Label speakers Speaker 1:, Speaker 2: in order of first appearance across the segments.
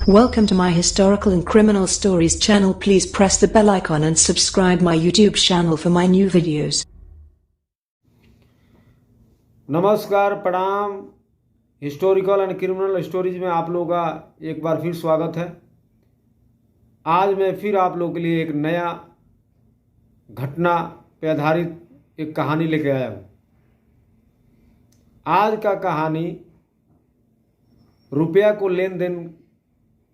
Speaker 1: Welcome to my historical and criminal stories channel. Please press the bell icon and subscribe my YouTube channel for my new videos.
Speaker 2: नमस्कार, प्रणाम। Historical and criminal stories में आप लोगों का एक बार फिर स्वागत है। आज मैं फिर आप लोगों के लिए एक नया घटना पे आधारित एक कहानी लेके आया हूँ। आज का कहानी रुपया को लेन देन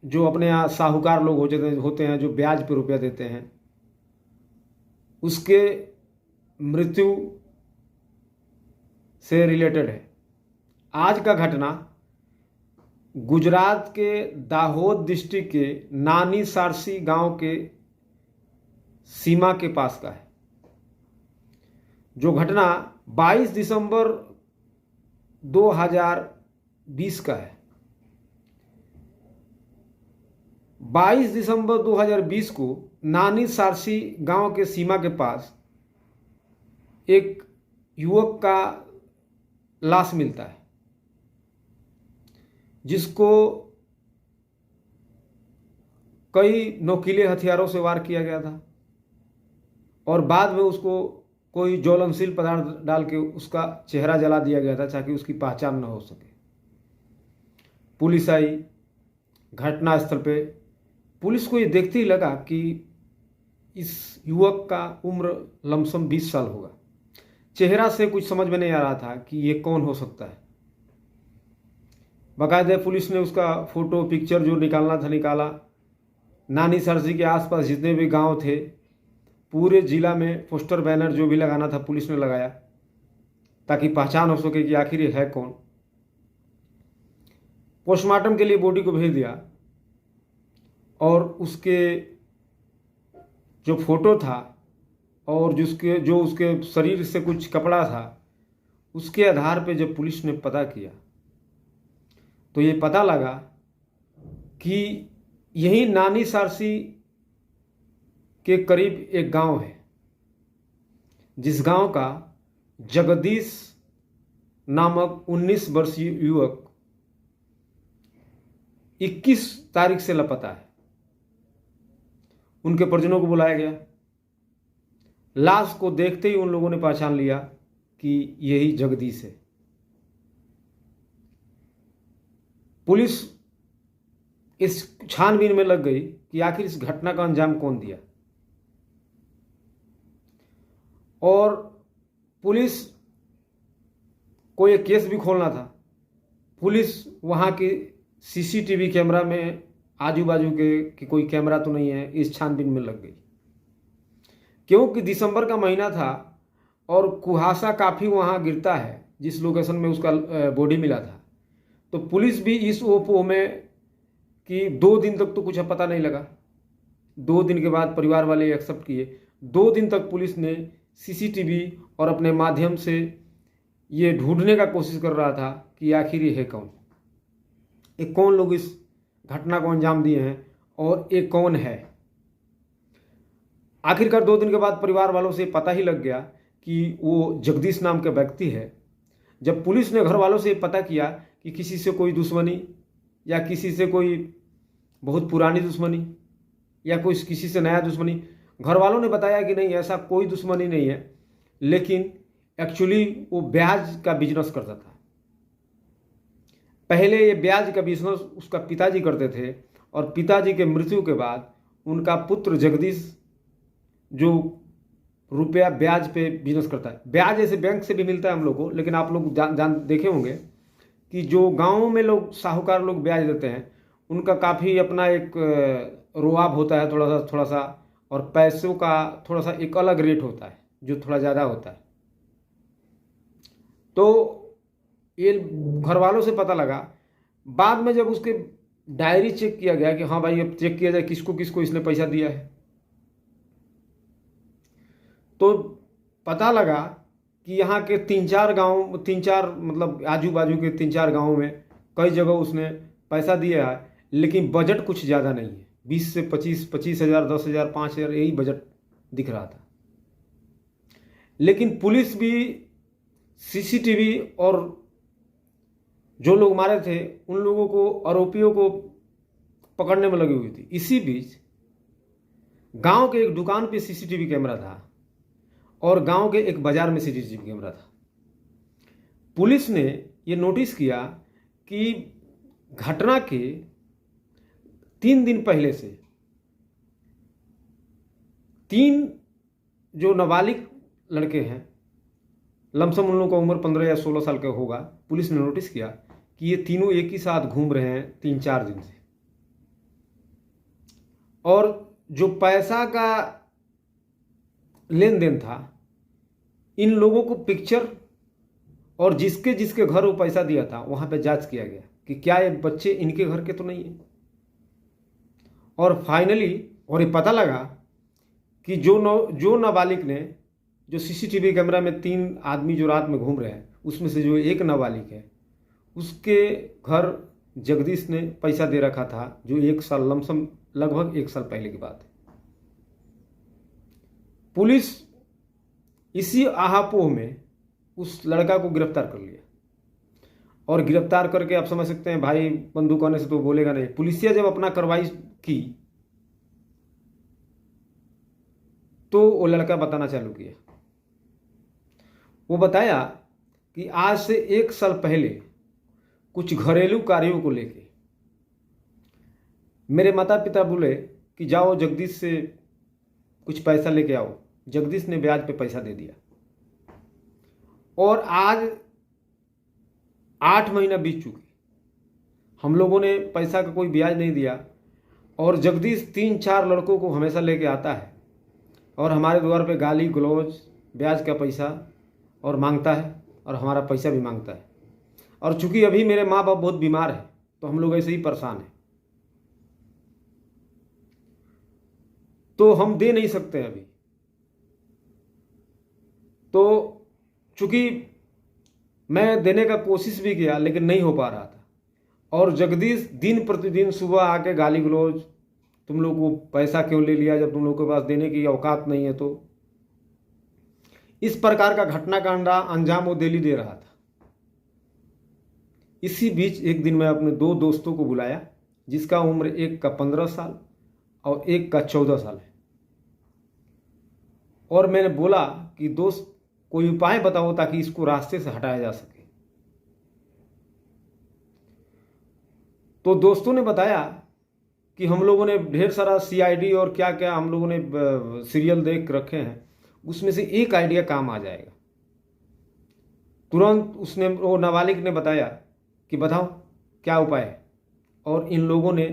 Speaker 2: जो अपने यहाँ साहूकार लोग होते हैं जो ब्याज पे रुपया देते हैं, उसके मृत्यु से रिलेटेड है। आज का घटना गुजरात के दाहोद डिस्ट्रिक्ट के नानी सारसी गांव के सीमा के पास का है। जो घटना 22 दिसंबर 2020 का है। 22 दिसंबर 2020 को नानी सारसी गांव के सीमा के पास एक युवक का लाश मिलता है, जिसको कई नोकीले हथियारों से वार किया गया था और बाद में उसको कोई ज्वलनशील पदार्थ डाल के उसका चेहरा जला दिया गया था ताकि उसकी पहचान न हो सके। पुलिस आई घटनास्थल पे। पुलिस को ये देखते ही लगा कि इस युवक का उम्र लमसम 20 साल होगा। चेहरा से कुछ समझ में नहीं आ रहा था कि ये कौन हो सकता है। बाकायदे पुलिस ने उसका फोटो पिक्चर जो निकालना था निकाला। नानी सारसी के आसपास जितने भी गांव थे, पूरे जिला में पोस्टर बैनर जो भी लगाना था पुलिस ने लगाया ताकि पहचान हो सके कि आखिर ये है कौन। पोस्टमार्टम के लिए बॉडी को भेज दिया और उसके जो फोटो था और जो उसके शरीर से कुछ कपड़ा था, उसके आधार पे जब पुलिस ने पता किया तो ये पता लगा कि यही नानी सारसी के करीब एक गांव है, जिस गांव का जगदीश नामक 19 वर्षीय युवक 21 तारीख से लापता है। उनके परिजनों को बुलाया गया। लाश को देखते ही उन लोगों ने पहचान लिया कि यही जगदीश है। पुलिस इस छानबीन में लग गई कि आखिर इस घटना का अंजाम कौन दिया। और पुलिस को यह केस भी खोलना था। पुलिस वहां की सीसीटीवी कैमरा में आजू बाजू के कि कोई कैमरा तो नहीं है, इस छानबीन में लग गई। क्योंकि दिसंबर का महीना था और कुहासा काफ़ी वहाँ गिरता है जिस लोकेशन में उसका बॉडी मिला था। तो पुलिस भी इस ओपो में कि 2 दिन तक तो कुछ पता नहीं लगा। 2 दिन के बाद परिवार वाले एक्सेप्ट किए। 2 दिन तक पुलिस ने सीसीटीवी और अपने माध्यम से ये ढूंढने का कोशिश कर रहा था कि आखिर ये है कौन, ये कौन लोग इस घटना को अंजाम दिए हैं और ये कौन है। आखिरकार 2 दिन के बाद परिवार वालों से पता ही लग गया कि वो जगदीश नाम का व्यक्ति है। जब पुलिस ने घर वालों से पता किया कि किसी से कोई दुश्मनी या किसी से कोई बहुत पुरानी दुश्मनी या कोई किसी से नया दुश्मनी, घर वालों ने बताया कि नहीं ऐसा कोई दुश्मनी नहीं है, लेकिन एक्चुअली वो ब्याज का बिजनेस करता था। पहले ये ब्याज का बिजनेस उसका पिताजी करते थे और पिताजी के मृत्यु के बाद उनका पुत्र जगदीश जो रुपया ब्याज पे बिजनेस करता है। ब्याज ऐसे बैंक से भी मिलता है हम लोग को, लेकिन आप लोग जान देखे होंगे कि जो गाँव में लोग साहूकार लोग ब्याज देते हैं उनका काफ़ी अपना एक रुआब होता है थोड़ा सा, और पैसों का थोड़ा सा एक अलग रेट होता है जो थोड़ा ज़्यादा होता है। तो ये घर वालों से पता लगा। बाद में जब उसके डायरी चेक किया गया कि हाँ भाई अब चेक किया जाए किसको किसको इसने पैसा दिया है, तो पता लगा कि यहाँ के 3-4 मतलब आजू बाजू के 3-4 गाँव में कई जगह उसने पैसा दिया है, लेकिन बजट कुछ ज़्यादा नहीं है। 20 से 25 हज़ार, 10 हज़ार, 5 हज़ार यही बजट दिख रहा था। लेकिन पुलिस भी सीसीटीवी और जो लोग मारे थे उन लोगों को, आरोपियों को पकड़ने में लगी हुई थी। इसी बीच गांव के एक दुकान पे सीसीटीवी कैमरा था और गांव के एक बाजार में सीसीटीवी कैमरा था। पुलिस ने ये नोटिस किया कि घटना के 3 दिन पहले से 3 जो नाबालिग लड़के हैं, लमसम उन लोगों का उम्र 15 या 16 साल का होगा, पुलिस ने नोटिस किया कि ये तीनों एक ही साथ घूम रहे हैं 3-4 दिन से। और जो पैसा का लेन देन था, इन लोगों को पिक्चर और जिसके जिसके घर वो पैसा दिया था वहां पे जांच किया गया कि क्या ये बच्चे इनके घर के तो नहीं है। और फाइनली और ये पता लगा कि जो नाबालिग ने, जो सीसीटीवी कैमरा में 3 आदमी जो रात में घूम रहे हैं, उसमें से जो एक नाबालिग है, उसके घर जगदीश ने पैसा दे रखा था, जो 1 साल लमसम लगभग 1 साल पहले की बात है। पुलिस इसी आहापोह में उस लड़का को गिरफ्तार कर लिया। और गिरफ्तार करके आप समझ सकते हैं, भाई बंदूक आने से तो बोलेगा नहीं। पुलिसिया जब अपना कार्रवाई की तो वो लड़का बताना चालू किया। वो बताया कि आज से 1 साल पहले कुछ घरेलू कार्यों को लेके मेरे माता पिता बोले कि जाओ जगदीश से कुछ पैसा लेके आओ। जगदीश ने ब्याज पे पैसा दे दिया और आज 8 महीना बीत चुके, हम लोगों ने पैसा का कोई ब्याज नहीं दिया। और जगदीश 3-4 लड़कों को हमेशा लेके आता है और हमारे द्वार पे गाली गलौज, ब्याज का पैसा और मांगता है और हमारा पैसा भी मांगता है। और चूंकि अभी मेरे माँ बाप बहुत बीमार है तो हम लोग ऐसे ही परेशान हैं, तो हम दे नहीं सकते अभी। तो चूंकि मैं देने का कोशिश भी किया लेकिन नहीं हो पा रहा था। और जगदीश दिन प्रतिदिन सुबह आके गाली गलौज, तुम लोग को पैसा क्यों ले लिया जब तुम लोग के पास देने की औकात नहीं है। तो इस प्रकार का घटना का अंजाम वो डेली दे रहा था। इसी बीच एक दिन मैं अपने 2 दोस्तों को बुलाया, जिसका उम्र एक का 15 साल और एक का 14 साल है। और मैंने बोला कि दोस्त कोई उपाय बताओ ताकि इसको रास्ते से हटाया जा सके। तो दोस्तों ने बताया कि हम लोगों ने ढेर सारा सीआईडी और क्या क्या हम लोगों ने सीरियल देख रखे हैं, उसमें से एक आइडिया काम आ जाएगा। तुरंत वो नाबालिग ने बताया कि बताओ क्या उपाय है। और इन लोगों ने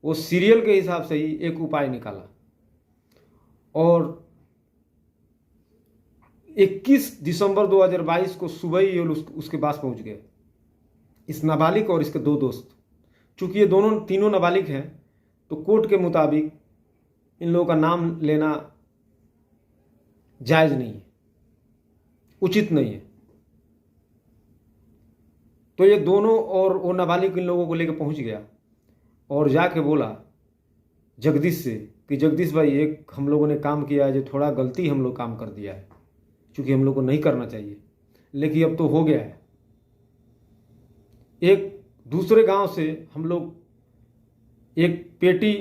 Speaker 2: वो सीरियल के हिसाब से ही एक उपाय निकाला और 21 दिसंबर 2022 को सुबह ही उसके पास पहुंच गए, इस नाबालिग और इसके 2 दोस्त। चूंकि ये तीनों नाबालिग हैं तो कोर्ट के मुताबिक इन लोगों का नाम लेना जायज नहीं है, उचित नहीं है। तो ये दोनों और वो नाबालिग इन लोगों को लेकर पहुंच गया और जाके बोला जगदीश से कि जगदीश भाई, एक हम लोगों ने काम किया है, जो थोड़ा गलती हम लोग काम कर दिया है, क्योंकि हम लोग को नहीं करना चाहिए, लेकिन अब तो हो गया है। एक दूसरे गांव से हम लोग एक पेटी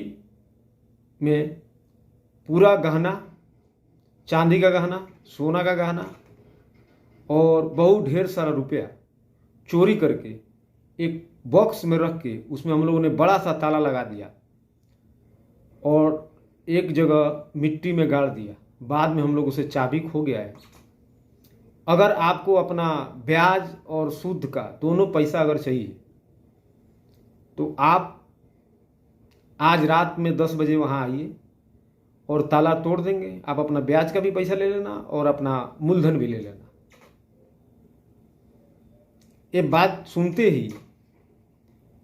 Speaker 2: में पूरा गहना, चांदी का गहना, सोना का गहना और बहुत ढेर सारा रुपया चोरी करके एक बॉक्स में रख के उसमें हम लोगों ने बड़ा सा ताला लगा दिया और एक जगह मिट्टी में गाड़ दिया। बाद में हम लोग उसे चाबी खो गया है। अगर आपको अपना ब्याज और सूद का दोनों पैसा अगर चाहिए तो आप आज रात में 10 बजे वहाँ आइए और ताला तोड़ देंगे। आप अपना ब्याज का भी पैसा ले लेना और अपना मूलधन भी ले लेना। ये बात सुनते ही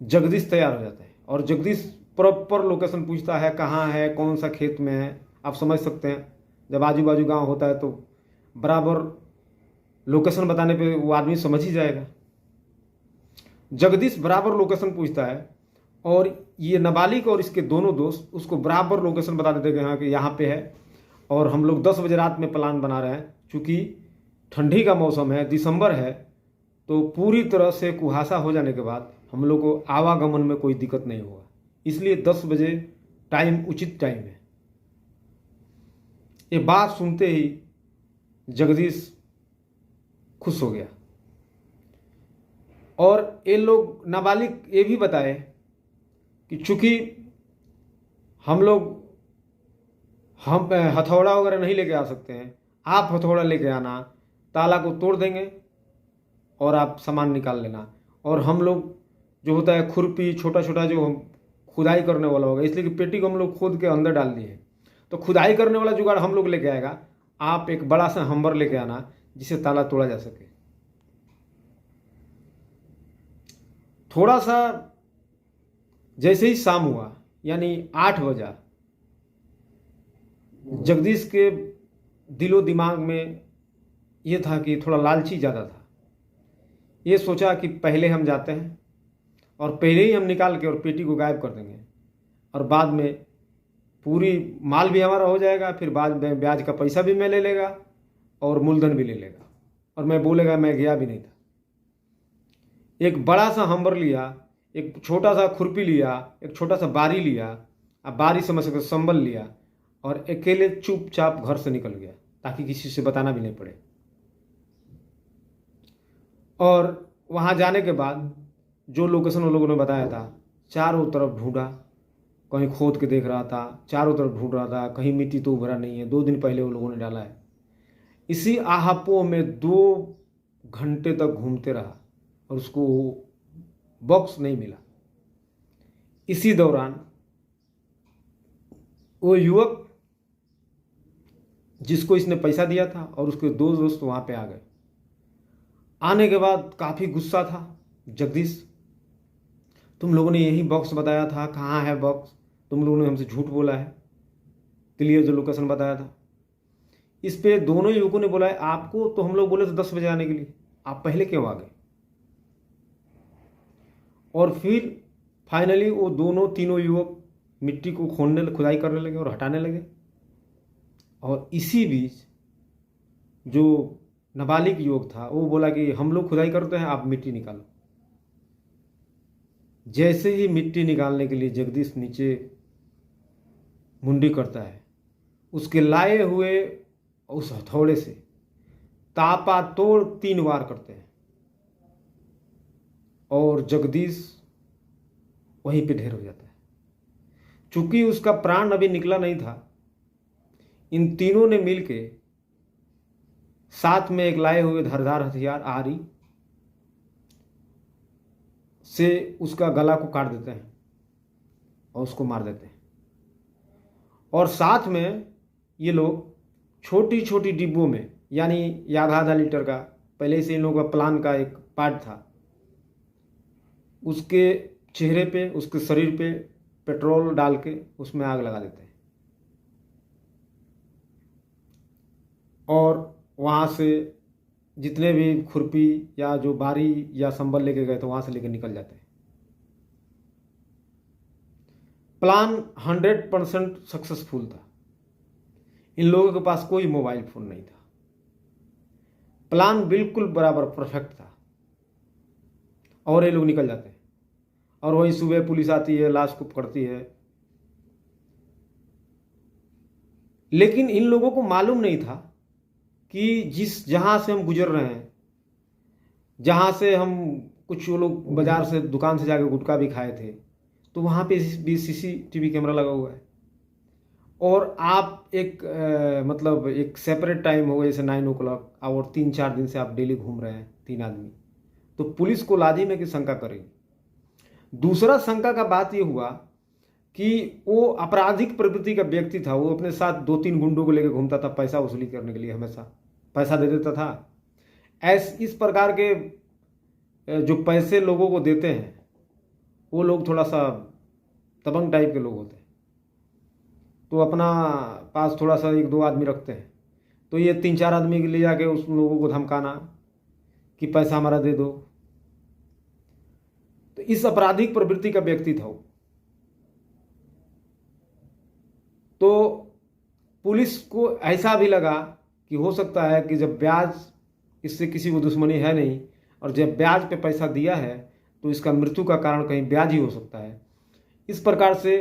Speaker 2: जगदीश तैयार हो जाता है और जगदीश प्रॉपर लोकेशन पूछता है, कहाँ है, कौन सा खेत में है। आप समझ सकते हैं, जब आजू बाजू गांव होता है तो बराबर लोकेशन बताने पे वो आदमी समझ ही जाएगा। जगदीश बराबर लोकेशन पूछता है और ये नाबालिग और इसके दोनों दोस्त उसको बराबर लोकेशन बता देते हैं कि यहाँ पे है। और हम लोग 10 बजे रात में प्लान बना रहे हैं, चूँकि ठंडी का मौसम है, दिसंबर है, तो पूरी तरह से कुहासा हो जाने के बाद हम लोग को आवागमन में कोई दिक्कत नहीं होगा। इसलिए 10 बजे टाइम उचित टाइम है। ये बात सुनते ही जगदीश खुश हो गया। और ये लोग नाबालिग ये भी बताए कि चूंकि हम हथौड़ा वगैरह नहीं लेके आ सकते हैं, आप हथौड़ा लेके आना, ताला को तोड़ देंगे और आप सामान निकाल लेना। और हम लोग जो होता है खुरपी, छोटा छोटा जो हम खुदाई करने वाला होगा, इसलिए कि पेटी को हम लोग खोद के अंदर डाल दिए हैं, तो खुदाई करने वाला जुगाड़ हम लोग लेके आएगा। आप एक बड़ा सा हम्बर लेके आना जिसे ताला तोड़ा जा सके। थोड़ा सा जैसे ही शाम हुआ, यानी 8 बजा, जगदीश के दिलो दिमाग में ये था कि थोड़ा लालची ज़्यादा था। ये सोचा कि पहले हम जाते हैं और पहले ही हम निकाल के और पेटी को गायब कर देंगे, और बाद में पूरी माल भी हमारा हो जाएगा, फिर बाद में ब्याज का पैसा भी मैं ले लेगा और मूलधन भी ले लेगा, और मैं बोलेगा मैं गया भी नहीं था। एक बड़ा सा हम्बर लिया, एक छोटा सा खुरपी लिया, एक छोटा सा बारी लिया, अब बारी समझ सकते संबल लिया, और अकेले चुपचाप घर से निकल गया ताकि किसी से बताना भी नहीं पड़े। और वहाँ जाने के बाद जो लोकेशन उन लोगों ने बताया था, चारों तरफ ढूंढा, कहीं खोद के देख रहा था, चारों तरफ ढूंढ रहा था, कहीं मिट्टी तो उभरा नहीं है, 2 दिन पहले वो लोगों ने डाला है। इसी आहापों में 2 घंटे तक घूमते रहा और उसको बॉक्स नहीं मिला। इसी दौरान वो युवक जिसको इसने पैसा दिया था और उसके 2 दोस्त वहां पे आ गए। आने के बाद काफ़ी गुस्सा था जगदीश, तुम लोगों ने यही बॉक्स बताया था, कहाँ है बॉक्स? तुम लोगों ने हमसे झूठ बोला है, क्लियर जो लोकेशन बताया था। इस पे दोनों युवकों ने बोला है, आपको तो हम लोग बोले थे 10 बजे आने के लिए, आप पहले क्यों आ गए? और फिर फाइनली वो तीनों युवक मिट्टी को खुदाई करने लगे और हटाने लगे। और इसी बीच जो नाबालिग युवक था वो बोला कि हम लोग खुदाई करते हैं, आप मिट्टी निकालो। जैसे ही मिट्टी निकालने के लिए जगदीश नीचे मुंडी करता है, उसके लाए हुए उस हथौड़े से तापा तोड़ 3 बार करते हैं और जगदीश वहीं पे ढेर हो जाता है। चूंकि उसका प्राण अभी निकला नहीं था, इन तीनों ने मिलके साथ में एक लाए हुए धारदार हथियार आरी से उसका गला को काट देते हैं और उसको मार देते हैं। और साथ में ये लोग छोटी छोटी डिब्बों में, यानी आधा लीटर का, पहले से इन लोगों का प्लान का एक पार्ट था, उसके चेहरे पे, उसके शरीर पे पेट्रोल डाल के उसमें आग लगा देते हैं और वहाँ से जितने भी खुरपी या जो बारी या संबल लेके गए थे वहाँ से लेकर निकल जाते हैं। प्लान 100% सक्सेसफुल था। इन लोगों के पास कोई मोबाइल फोन नहीं था। प्लान बिल्कुल बराबर परफेक्ट था और ये लोग निकल जाते हैं। और वही सुबह पुलिस आती है, लाश को पकड़ती है। लेकिन इन लोगों को मालूम नहीं था कि जहां से हम गुजर रहे हैं, जहां से हम कुछ वो लोग बाजार से दुकान से जाकर गुटखा भी खाए थे, तो वहां पे भी CCTV कैमरा लगा हुआ है। और आप मतलब एक सेपरेट टाइम हो गया, जैसे 9 o'clock, और 3-4 दिन से आप डेली घूम रहे हैं 3 आदमी, तो पुलिस को लाजिम है कि शंका करेगी। दूसरा शंका का बात ये हुआ कि वो आपराधिक प्रवृत्ति का व्यक्ति था। वो अपने साथ 2-3 गुंडों को लेकर घूमता था, पैसा वसूली करने के लिए हमेशा पैसा दे देता था। इस प्रकार के जो पैसे लोगों को देते हैं वो लोग थोड़ा सा दबंग टाइप के लोग होते हैं, तो अपना पास थोड़ा सा 1-2 आदमी रखते हैं। तो ये 3-4 आदमी के ले जाके उस लोगों को धमकाना कि पैसा हमारा दे दो। तो इस आपराधिक प्रवृत्ति का व्यक्ति था वो। तो पुलिस को ऐसा भी लगा कि हो सकता है कि जब ब्याज, इससे किसी को दुश्मनी है नहीं, और जब ब्याज पे पैसा दिया है तो इसका मृत्यु का कारण कहीं ब्याज ही हो सकता है। इस प्रकार से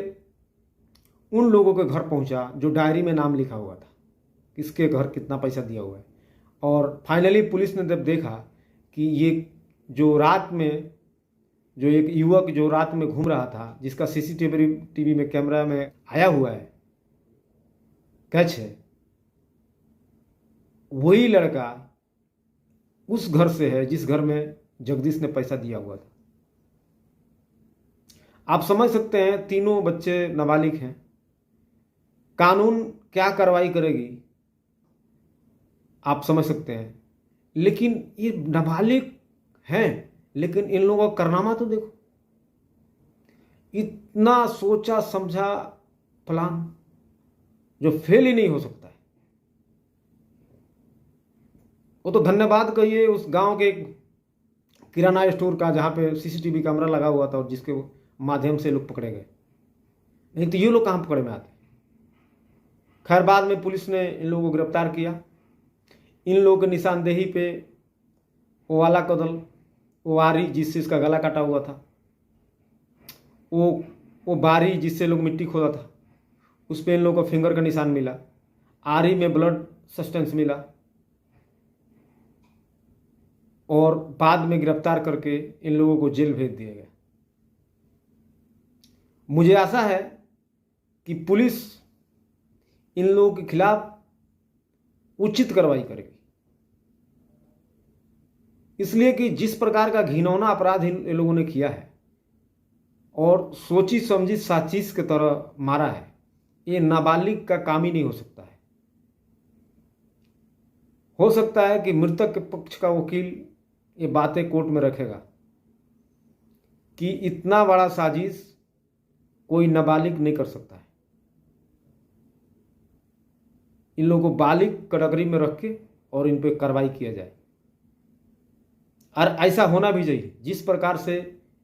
Speaker 2: उन लोगों के घर पहुंचा जो डायरी में नाम लिखा हुआ था, किसके घर कितना पैसा दिया हुआ है। और फाइनली पुलिस ने जब देखा कि ये जो रात में जो एक युवक जो रात में घूम रहा था, जिसका सीसीटीवी में कैमरा में आया हुआ है, कैच है, वही लड़का उस घर से है जिस घर में जगदीश ने पैसा दिया हुआ था। आप समझ सकते हैं, तीनों बच्चे नाबालिग हैं। कानून क्या कार्रवाई करेगी आप समझ सकते हैं, लेकिन ये नाबालिग हैं, लेकिन इन लोगों का कारनामा तो देखो। इतना सोचा समझा प्लान जो फेल ही नहीं हो सकता है। वो तो धन्यवाद कहिए उस गांव के किराना स्टोर का जहां पे सीसीटीवी कैमरा लगा हुआ था और जिसके माध्यम से लोग पकड़े गए, नहीं तो ये लोग कहां पकड़े में आते। खैर बाद में पुलिस ने इन लोगों को गिरफ्तार किया। इन लोगों की निशानदेही पे वो वाला कदल, वो आरी जिससे इसका गला काटा हुआ था, वो बारी जिससे लोग मिट्टी खोदा था, उस पर इन लोगों को फिंगर का निशान मिला। आरी में ब्लड सब्सटेंस मिला और बाद में गिरफ्तार करके इन लोगों को जेल भेज दिया गया। मुझे आशा है कि पुलिस इन लोगों के खिलाफ उचित कार्रवाई करेगी, इसलिए कि जिस प्रकार का घिनौना अपराध इन लोगों ने किया है और सोची समझी साजिश की तरह मारा है, ये नाबालिग का काम ही नहीं हो सकता है। हो सकता है कि मृतक के पक्ष का वकील ये बातें कोर्ट में रखेगा कि इतना बड़ा साजिश कोई नाबालिग नहीं कर सकता है। इन लोगों को बालिग कैटेगरी में रख के और इन पे कार्रवाई किया जाए, और ऐसा होना भी चाहिए जिस प्रकार से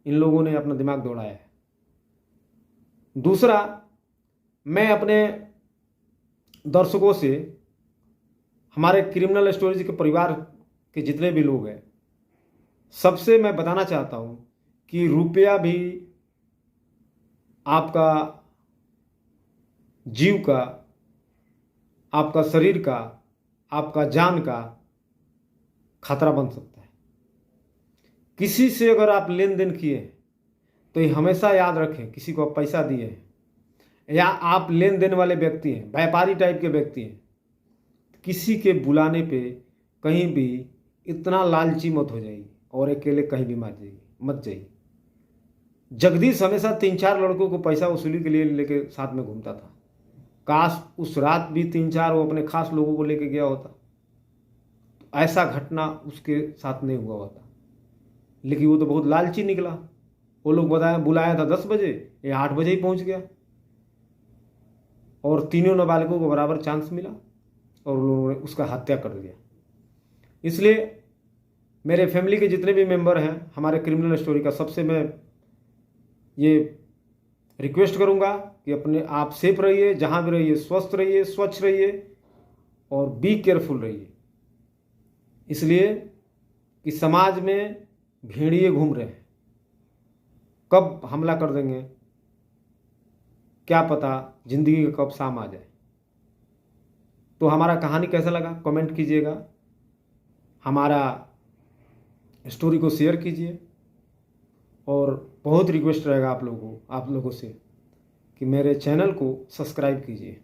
Speaker 2: इन लोगों ने अपना दिमाग दौड़ाया है। दूसरा, मैं अपने दर्शकों से, हमारे क्रिमिनल स्टोरीज के परिवार के जितने भी लोग हैं, सबसे मैं बताना चाहता हूं कि रुपया भी आपका जीव का, आपका शरीर का, आपका जान का खतरा बन सकता है। किसी से अगर आप लेन देन किए तो ये हमेशा याद रखें, किसी को आप पैसा दिए हैं या आप लेन देन वाले व्यक्ति हैं, व्यापारी टाइप के व्यक्ति हैं, किसी के बुलाने पे कहीं भी इतना लालची मत हो जाइए और अकेले कहीं भी मत जाइए। जगदीश हमेशा 3-4 लड़कों को पैसा वसूली के लिए लेके साथ में घूमता था। काश उस रात भी 3-4 वो अपने खास लोगों को लेके गया होता, तो ऐसा घटना उसके साथ नहीं हुआ होता। लेकिन वो तो बहुत लालची निकला। वो लोग बुलाया था 10 बजे, ये 8 बजे ही पहुंच गया और तीनों नाबालिगों को बराबर चांस मिला और उन्होंने उसका हत्या कर दिया। इसलिए मेरे फैमिली के जितने भी मेंबर हैं हमारे क्रिमिनल स्टोरी का, सबसे मैं ये रिक्वेस्ट करूंगा कि अपने आप सेफ रहिए, जहां भी रहिए स्वस्थ रहिए, स्वच्छ रहिए और बी केयरफुल रहिए। इसलिए कि समाज में भेड़िए घूम रहे हैं, कब हमला कर देंगे क्या पता, जिंदगी का कब शाम आ जाए। तो हमारा कहानी कैसा लगा कमेंट कीजिएगा, हमारा स्टोरी को शेयर कीजिए और बहुत रिक्वेस्ट रहेगा आप लोगों से कि मेरे चैनल को सब्सक्राइब कीजिए।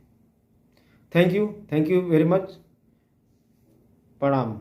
Speaker 2: Thank you very much. प्रणाम।